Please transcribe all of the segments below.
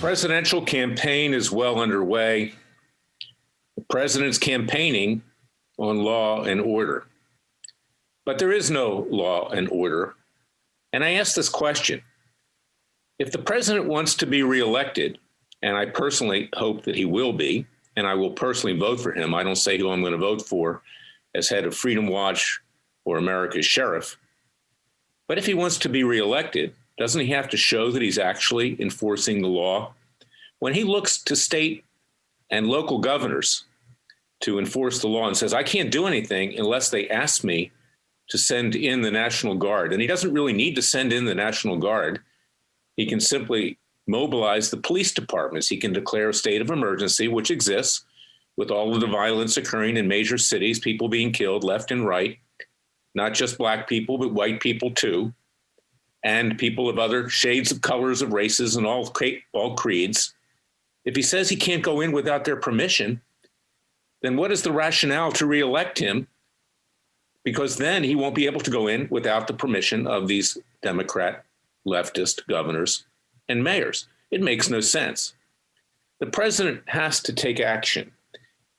Presidential campaign is well underway. The president's campaigning on law and order. But there is no law and order. And I ask this question. If the president wants to be reelected, and I personally hope that he will be, and I will personally vote for him. I don't say who I'm going to vote for as head of Freedom Watch or America's Sheriff. But if he wants to be reelected, doesn't he have to show that he's actually enforcing the law? When he looks to state and local governors to enforce the law and says, I can't do anything unless they ask me to send in the National Guard, and he doesn't really need to send in the National Guard. He can simply mobilize the police departments. He can declare a state of emergency, which exists with all of the violence occurring in major cities, people being killed left and right, not just black people, but white people too, and people of other shades of colors of races and all creeds. If he says he can't go in without their permission, then what is the rationale to reelect him? Because then he won't be able to go in without the permission of these Democrat leftist governors and mayors. It makes no sense. The president has to take action,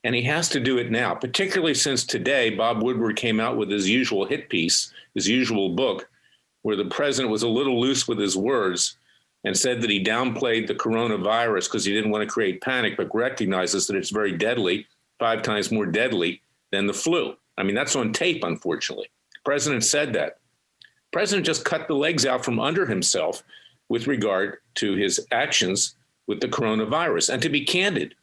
and he has to do it now, particularly since today Bob Woodward came out with his usual hit piece, his usual book, where the president was a little loose with his words and said that he downplayed the coronavirus because he didn't want to create panic, but recognizes that it's very deadly, 5 times more deadly than the flu. I mean, that's on tape, unfortunately. The president said that. The president just cut the legs out from under himself with regard to his actions with the coronavirus. And to be candid,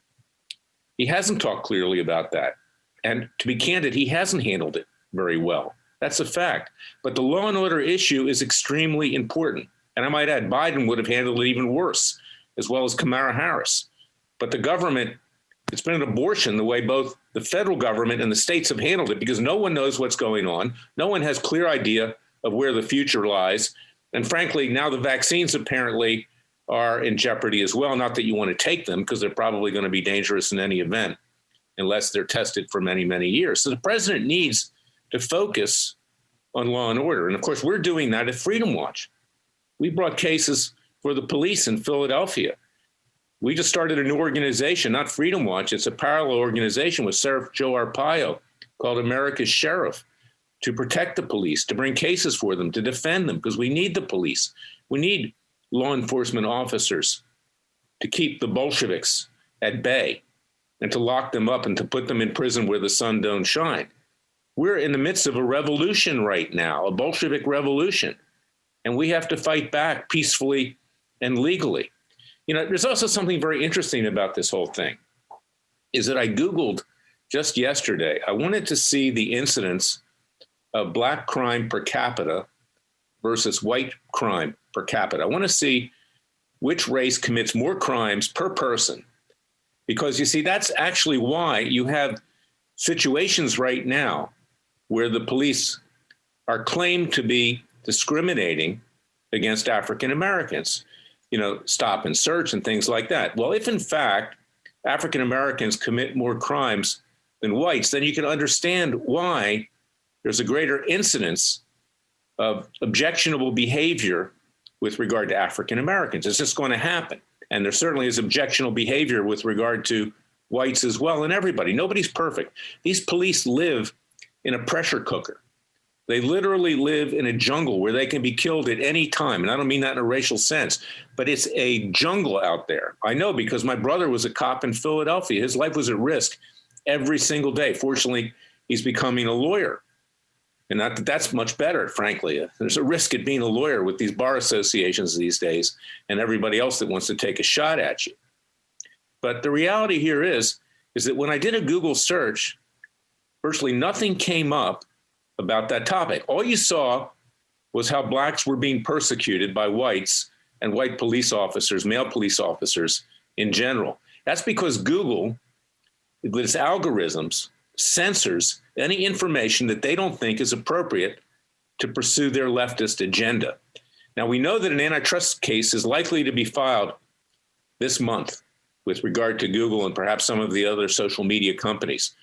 he hasn't talked clearly about that. And to be candid, he hasn't handled it very well. That's a fact. But the law and order issue is extremely important. And I might add, Biden would have handled it even worse, as well as Kamala Harris. But the government, it's been an abortion the way both the federal government and the states have handled it, because no one knows what's going on. No one has clear idea of where the future lies. And frankly, now the vaccines apparently are in jeopardy as well. Not that you want to take them, because they're probably going to be dangerous in any event, unless they're tested for many, many years. So the president needs to focus on law and order. And of course, we're doing that at Freedom Watch. We brought cases for the police in Philadelphia. We just started a new organization, not Freedom Watch. It's a parallel organization with Sheriff Joe Arpaio called America's Sheriff, to protect the police, to bring cases for them, to defend them, because we need the police. We need law enforcement officers to keep the Bolsheviks at bay and to lock them up and to put them in prison where the sun don't shine. We're in the midst of a revolution right now, a Bolshevik revolution, and we have to fight back peacefully and legally. You know, there's also something very interesting about this whole thing, is that I Googled just yesterday. I wanted to see the incidence of black crime per capita versus white crime per capita. I want to see which race commits more crimes per person, because you see, that's actually why you have situations right now where the police are claimed to be discriminating against African Americans, you know, stop and search and things like that. Well, if in fact African Americans commit more crimes than whites, then you can understand why there's a greater incidence of objectionable behavior with regard to African Americans. It's just going to happen. And there certainly is objectionable behavior with regard to whites as well, and everybody. Nobody's perfect. These police live in a pressure cooker. They literally live in a jungle where they can be killed at any time. And I don't mean that in a racial sense, but it's a jungle out there. I know, because my brother was a cop in Philadelphia. His life was at risk every single day. Fortunately, he's becoming a lawyer. And not that that's much better, frankly. There's a risk at being a lawyer with these bar associations these days and everybody else that wants to take a shot at you. But the reality here is that when I did a Google search, virtually nothing came up about that topic. All you saw was how blacks were being persecuted by whites and white police officers, male police officers in general. That's because Google, with its algorithms, censors any information that they don't think is appropriate to pursue their leftist agenda. Now, we know that an antitrust case is likely to be filed this month with regard to Google and perhaps some of the other social media companies.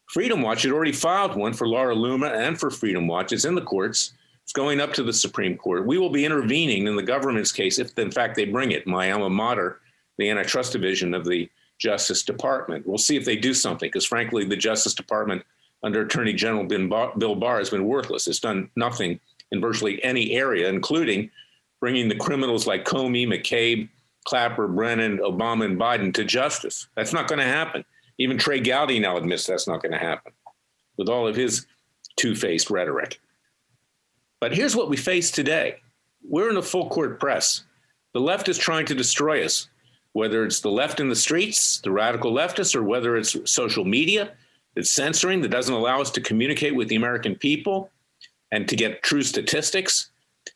Freedom Watch had already filed one for Laura Loomer and for Freedom Watch. It's in the courts. It's going up to the Supreme Court. We will be intervening in the government's case if, in fact, they bring it. My alma mater, the antitrust division of the Justice Department. We'll see if they do something, because frankly, the Justice Department under Attorney General Bill Barr has been worthless. It's done nothing in virtually any area, including bringing the criminals like Comey, McCabe, Clapper, Brennan, Obama, and Biden to justice. That's not going to happen. Even Trey Gowdy now admits that's not going to happen with all of his two-faced rhetoric. But here's what we face today. We're in a full court press. The left is trying to destroy us, whether it's the left in the streets, the radical leftists, or whether it's social media that's censoring, that doesn't allow us to communicate with the American people and to get true statistics.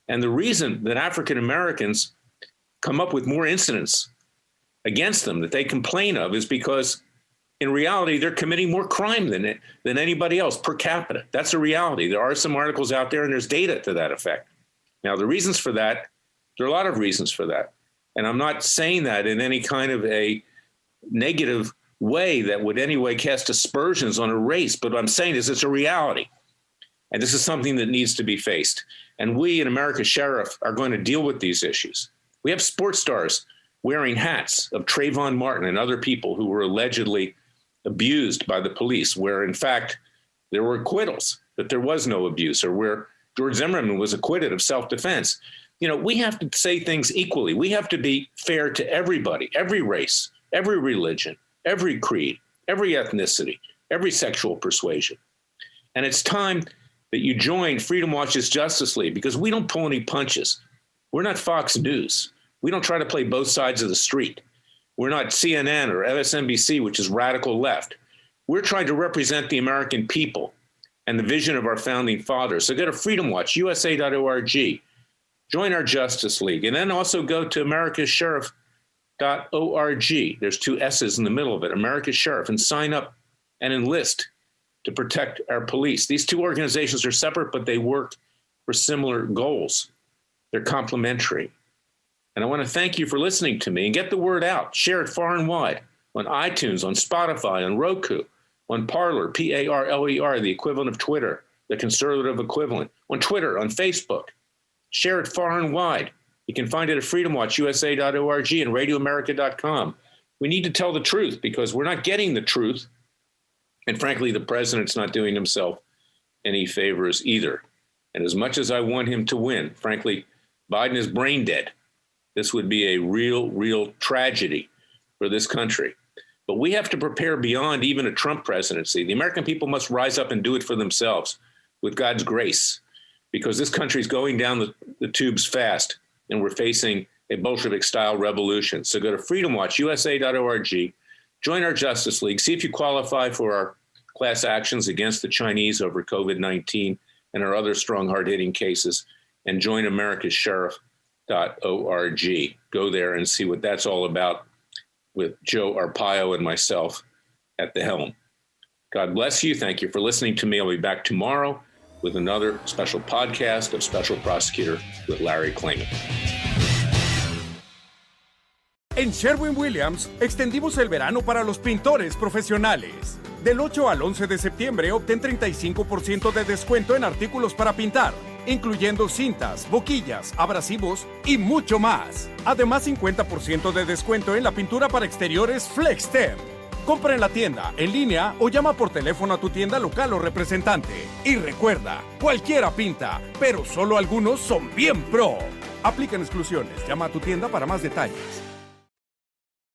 And the reason that African Americans come up with more incidents against them that they complain of is because in reality, they're committing more crime than anybody else per capita. That's a reality. There are some articles out there and there's data to that effect. Now, the reasons for that, there are a lot of reasons for that. And I'm not saying that in any kind of a negative way that would anyway cast aspersions on a race. But what I'm saying is it's a reality. And this is something that needs to be faced. And we in America's Sheriff are going to deal with these issues. We have sports stars wearing hats of Trayvon Martin and other people who were allegedly abused by the police, where in fact there were acquittals, that there was no abuse, or where George Zimmerman was acquitted of self-defense. You know, we have to say things equally. We have to be fair to everybody, every race, every religion, every creed, every ethnicity, every sexual persuasion. And it's time that you join Freedom Watch's Justice League, because we don't pull any punches. We're not Fox News. We don't try to play both sides of the street. We're not CNN or MSNBC, which is radical left. We're trying to represent the American people and the vision of our founding fathers. So go to Freedom Watch, USA.org, join our Justice League, and then also go to americascheriff.org. There's two S's in the middle of it, America's Sheriff, and sign up and enlist to protect our police. These two organizations are separate, but they work for similar goals. They're complementary. And I want to thank you for listening to me, and get the word out. Share it far and wide on iTunes, on Spotify, on Roku, on Parler, Parler, the equivalent of Twitter, the conservative equivalent, on Twitter, on Facebook. Share it far and wide. You can find it at freedomwatchusa.org and radioamerica.com. We need to tell the truth, because we're not getting the truth. And frankly, the president's not doing himself any favors either. And as much as I want him to win, frankly, Biden is brain dead. This would be a real tragedy for this country. But we have to prepare beyond even a Trump presidency. The American people must rise up and do it for themselves with God's grace, because this country is going down the tubes fast, and we're facing a Bolshevik-style revolution. So go to freedomwatchusa.org, join our Justice League, see if you qualify for our class actions against the Chinese over COVID-19 and our other strong, hard-hitting cases, and join America's Sheriff.org. Go there and see what that's all about with Joe Arpaio and myself at the helm. God bless you. Thank you for listening to me. I'll be back tomorrow with another special podcast of Special Prosecutor with Larry Klayman. En Sherwin-Williams extendimos el verano para los pintores profesionales. Del 8 al 11 de septiembre obtén 35% de descuento en artículos para pintar, incluyendo cintas, boquillas, abrasivos y mucho más. Además, 50% de descuento en la pintura para exteriores FlexStem. Compra en la tienda, en línea o llama por teléfono a tu tienda local o representante. Y recuerda, cualquiera pinta, pero solo algunos son bien pro. Aplican exclusiones. Llama a tu tienda para más detalles.